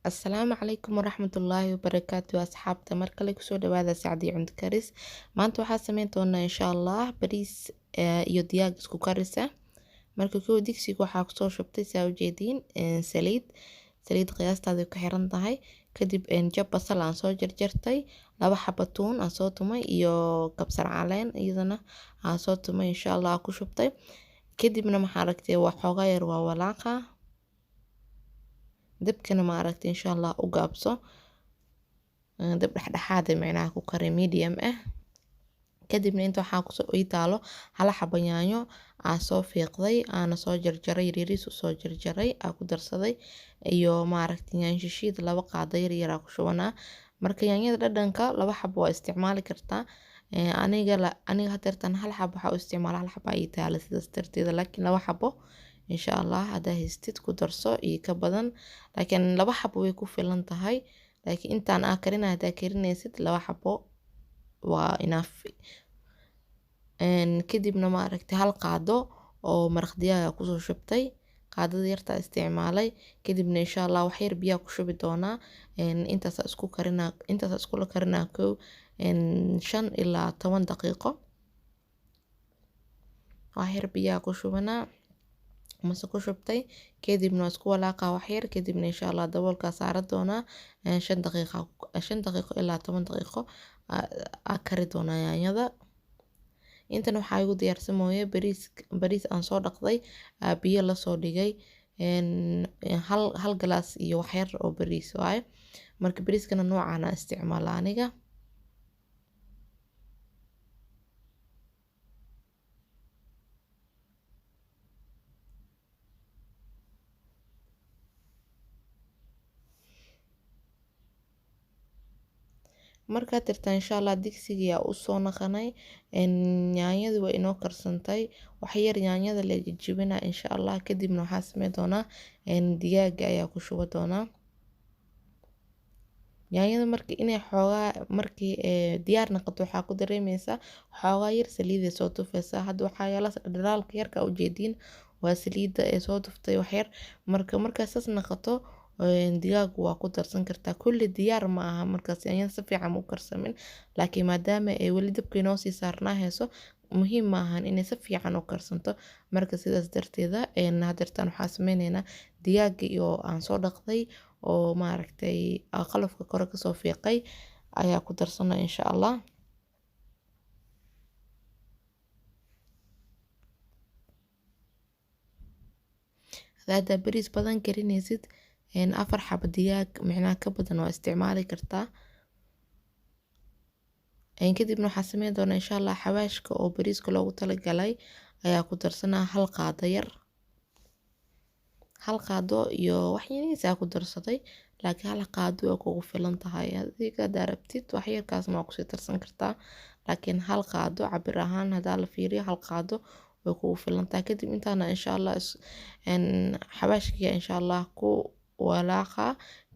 Asalaamu calaykum waraxmatullaahi wabarakaatu asxaabta mar kale kusoo dhawaada Sacdiyo cunto karis. Maanta waxaa sameyn doonaa insha Allah bariis iyo digaag isku karis ah. Marka kow digsiga waxaa kusoo shubtay saa u jeediin saliid qiyaastaada ku xiran tahay. Kadib jab basal aan soo jarjartay, laba xabo tuun aan soo tumay iyo kabsar caleen iyadana aan soo tumay insha Allah ku shubtay. Kadibna maxaa aragtay waxoogaa yar waa walaaqa dabkana ma aragtay insha Allah u gaabso dab dhexdhexaad ah macnaha ku kari medium ah. Kadibna inta waxaa ku soo taalo hal xabo yaanyo aan soo fiiqday aan soo jarjaray yariis u soo jarjaray aan ku darsaday iyo ma aragtay yaanyo shiid laba qaado yar aan ku shubanaa. Marka yaanyada dhadhanka laba xabo waa isticmaali kartaa. aniga hadeertan hal xabo waxaa u isticmaalaa hal xabo ay taalo sidaas darteeda, laakiin laba xabo insha Allah hadaa haystid ku darso iyo ka badan, laakiin laba xabo way ku filan tahay. laakiin intaan aan karinay hadaa karinaysid laba xabo waa enough. kadibna ma aragtay hal qaado oo maraq digaag ku soo shubtay, qaadada yarta isticmaalay. kadibna insha Allah wax yar biyo ku shubi doonaa intaas isku karinaa kow 5 ilaa 10 daqiiqo. wax yar biyo ku shubanaa mase ku shubtay, kadibna isku walaaqa wax yar, kadibna insha Allah daboolka saara doonaa 5 daqiiqo ilaa 10 daqiiqo kari doonaa yaanyada. intan waxaa igu diyaarsan mooye bariis aan soo dhaqday biyo la soo dhigay hal galaas iyo wax yar oo bariis waaye. marka bariiskana noocaan aan isticmaala aniga. markaa tirtaa insha Allah digsiga u soo naqanay yaanyadu way inoo karsantay, wax yar yaanyada la jijibina insha Allah. kadibna waxaa sameyn doonaa digaaga ayaa ku shuba doonaa. yaanyada inay xoogaa markii diyaar noqoto waxaa ku dareemaysaa xoogaa yar saliida soo tufaysaa. hadda waxaa yaala dhalaalka yarka u jeediin waa saliida ee soo tuftay wax yar. markaas saas noqoto digaag waa ku darsan kartaa. kulli diyaar ma aha markaas yaanyada si fiican u karsamin, laakiin maadaama ay weli dabka inoo sii saarnaa hayso muhiim ma ahan inay si fiican u karsanto. marka sidaas darteeda hadeertan waxaa sameynaynaa digaaga iyo aan soo dhaqday oo ma aragtay qalafka kore ka soo fiiqay ayaa ku darsanaa insha Allah. hadaa bariis badan karinaysid 4 xabo digaag macnaha ka badan waa isticmaali kartaa. kadibna waxaa sameyn doonaa insha Allah xawaashka oo bariiska loogu talagalay ayaa ku darsanaa hal qaado yar, hal qaado iyo wax yariis ku darsaday, laakiin hal qaado waa kugu filan tahay. adiga hadaa rabtid wax yarkaasna waa kusii darsan kartaa, laakiin hal qaado cabir ahaan hadaa la fiiriyo hal qaado way kugu filan tahay. kadib intaana insha Allah xawaashkiga insha Allah ku walaaqa.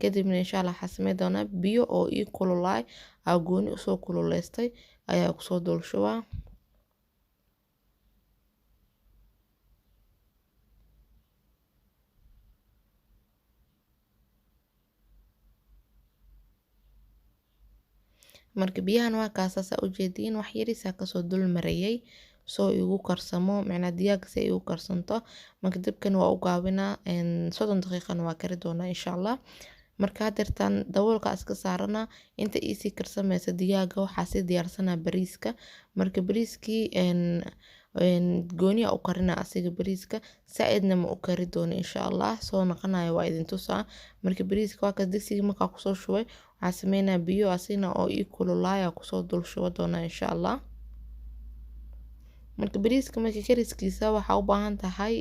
kadibna insha Allah waxaa sameyn doonaa biyo oo ii kululaay gooni usoo kululeystay ayaa kusoo dul shubaa. marka biyahan waa kaasaasa u jeediin wax yariisa kasoo dul marayay soo igu karsamo macnaa digaag si igu karsanto. marka dabkan waa u gaabinaa 30 daqiiqana waa kari doonaa insha Allah. marka hadeertan daboolka iska saarana inta isi karsamaysa digaaga waxaa sii diyaarsanaa bariiska. marka bariiskii gooni u karina asiga bariiska saaidna ma u kari doono insha Allah, soo naqanayo waa idin tusaa. marka bariiska waa ka digsiga markaa kusoo shubay waxaa sameynaa biyo asina oo ii kululaaya kusoo dul shuba doonaa insha Allah. marka bariiska kariskiisa waxaa u baahan tahay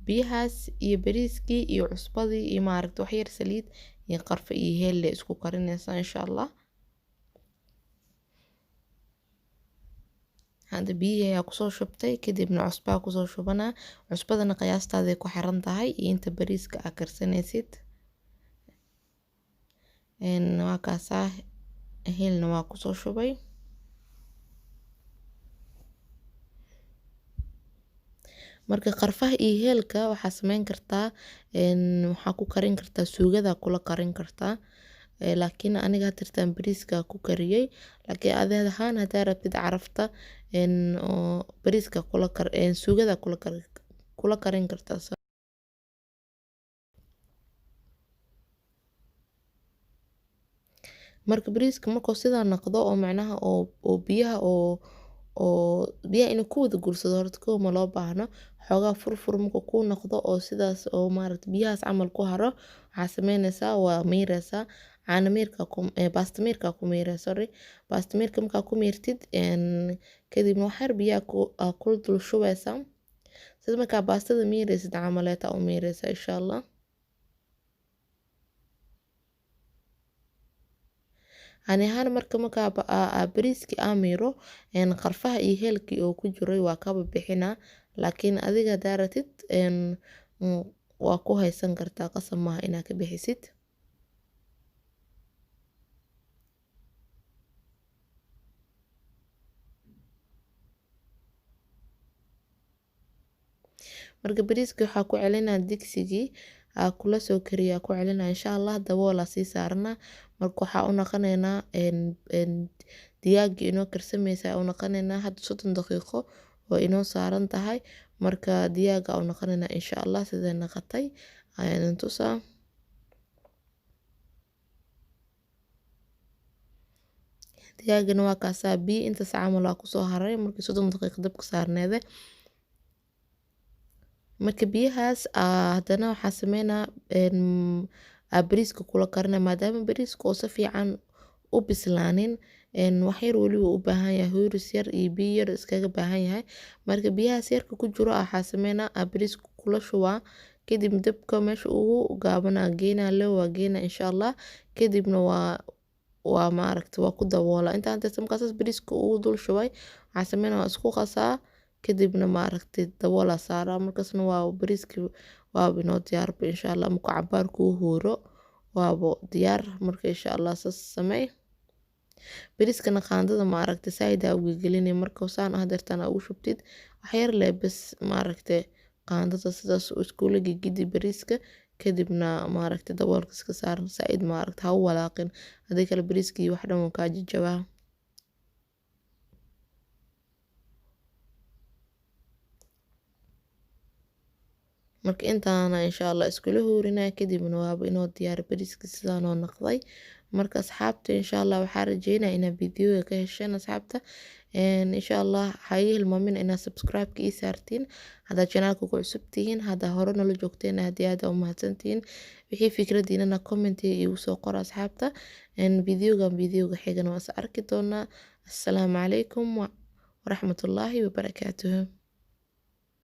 biyahaas iyo bariiskii iyo cusbadii iyo maaragtay wax yar saliid iyo qarfe iyo heel isku karinaysa insha Allah. hadda biyaha ayaa kusoo shubtay, kadibna cusbaa kusoo shubanaa. cusbadana qiyaastaada ku xiran tahay iyo inta bariiska aad karsanaysid. waa kaasaa heelna waa kusoo shubay. marka qarfaha iyo heelka waxaa sameyn kartaa waxaa ku karin kartaa suugada kula karin kartaa laakiin aniga hadirtaan bariiska ku kariyey laakiin adeed ahaan hadaa rabtid carafta oo bariiska suugada kula karin kartaa. marka bariiska markuu sidaa noqdo oo macnaha oo biyaha inuu ku wada guursado horta kow ma loo baahno xoogaa furfur markuu kuu noqdo oo sidaas oo maaragtay biyahaas camal ku haro waxaa sameynaysaa waa miiraysaa baasta miirka ku miiray baasta miirka markaa ku miirtid kadibna wax yar biyaha ku dul shubaysaa sida markaa baastada miiraysid camaleeta u miiraysaa insha Allah. ani ahaan markaa bariiskii aan miiro qarfaha iyo heelkii oo ku jiray waa kaba bixinaa laakiin adiga hadaa rabtid waa ku haysan kartaa qasab maaha inaad ka bixisid. marka bariiskii waxaa ku celinaa digsigii kula soo kariyaa ku celinaa insha Allah daboolaa sii saarnaa marka waxaa u naqanaynaa digaagii inoo karsamaysa u naqanaynaa hadda 30 daqiiqo oo inoo saaran tahay marka digaaga u naqanaynaa insha Allah sidee naqatay ayaan tusaa. digaagana waa kaasaa biyo intaas camal waa kusoo haray markii 30 daqiiqo dabka saarneede marka biyahaas haddana waxaa sameynaa bariiska kula karina maadaama bariiska oo si fiican u bislaanin wax yar weli wuu u baahan yahay huuris yar iyo biyo yar iskaga baahan yahay marka biyahaas yarka ku jiro waxaa sameynaa bariiska kula shubaa kadib dabka meesha ugu gaabanaa geynaa low waa geynaa insha Allah kadibna waa maaragtay waa ku daboolaa inta hadda markaas bariiska ugu dul shubay waxaa sameynaa waa isku qasaa kadibna maaragtay daboola saaraa markaasna waa bariiskii waa inoo diyaar insha Allah markuu cabaar kuu huuro waabo diyaar marka insha Allah saas samee bariiskana qaandada maaragtay saaida ugu gelinay marka saan hadeertan ugu shubtid wax yar leh bas maaragtay qaandada sidaas iskuula gidi bariiska kadibna maaragtay daboolka iska saar saaid maaragtay ha u walaaqin hadii kale bariiskii wax dhan ka jajabaa. marka intaana insha Allah iskula huurinaa kadibna waaba inoo diyaar bariiska sidaan oo noqday marka asxaabta insha Allah waxaa rajeynaa inaad videoga ka hesheen asxaabta insha Allah ha hilmaamin inaad subscribe ii saartiin hadda channelka ku cusub tihiin hadda hore nala joogteen aad u mahadsantihiin wixii fikradiina comment igu soo qor asxaabta videoga xigana waa arki doonaa. assalaamu calaykum waraxmatullaahi wabarakaatuh.